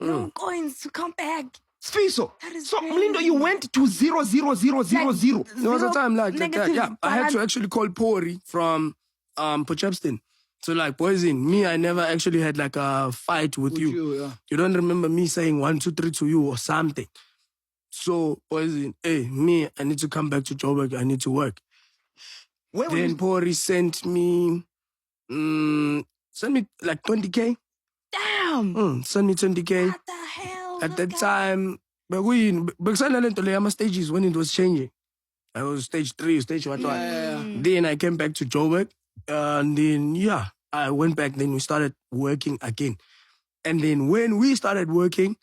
no coins to come back. Sfiso. That is So, crazy. Mlindo, you went to 00000. There was a time like that. negative Yeah, I had to balance. actually call Pori from Potchefstroom. So like, Poison, me, I never actually had like a fight with you. yeah. You don't remember me saying 1, 2, 3 to you or something. So, Poison, hey, me, I need to come back to Joburg. I need to work. Where were Then you? Pori sent me like 20K. Damn. Send me 20K. What the hell? At this that guy? time, my stages when it was changing. I was stage 3, stage 1. Then I came back to Joburg. And then, yeah, I went back. Then we started working again. And then when we started working,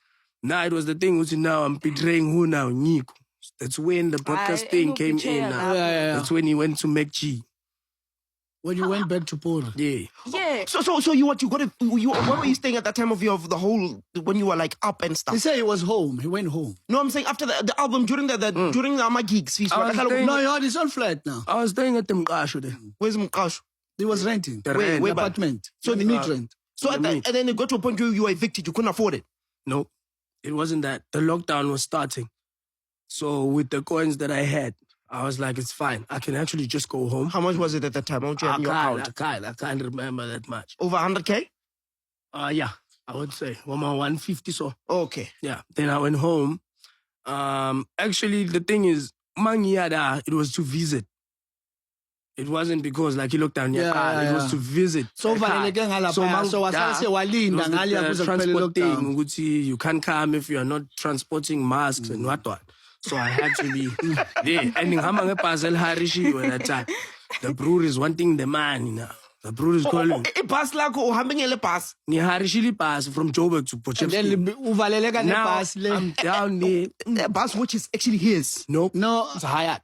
now it was the thing, which now I'm betraying who now? Nico. That's when the podcast thing came in. That's when he went to McG. When you went back to Paul. Yeah. Yeah. So you got it. Where were you staying at that time of the whole when you were like up and He stuff? said he was home. He went home. No, I'm saying after the album during during my gigs. Sfiso. I was staying- No, he's on flat now. I was staying at the Mkasho there. Where's Mkasho? He was renting. The Wait, rent. wait, An apartment. So So the the- mid-rent. So at and then it got to a point where you were evicted. You couldn't afford it. No, it wasn't that. The lockdown was starting. So with the coins that I had, I was like, it's fine. I can actually just go home. How much was it at the time? How much you had in your account? I can't remember that much. Over 100K? Yeah, I would say 150 so. Okay. Yeah. Then I went home. Actually, the thing is, Mangiada, it was to visit. It wasn't because like he looked down your car. It was to visit. So valeleke ngalaphaya. So wasase walinda ngaliya kuze kuphele transport thing. lockdown. ukuthi you can't come if you are not transporting masks and what. So I had to be there. And ngihamba ngebhasi eliharishiwe that time. The brewery is wanting the money now. The brewery is calling. Ibhasi lakho uhamba ngele bus. Ngiharishile ibhasi from Joburg to And Potchefstroom. then uvaleleka Now nebhasi le. I'm down there. A bus which is actually his. Nope. No. It's hired.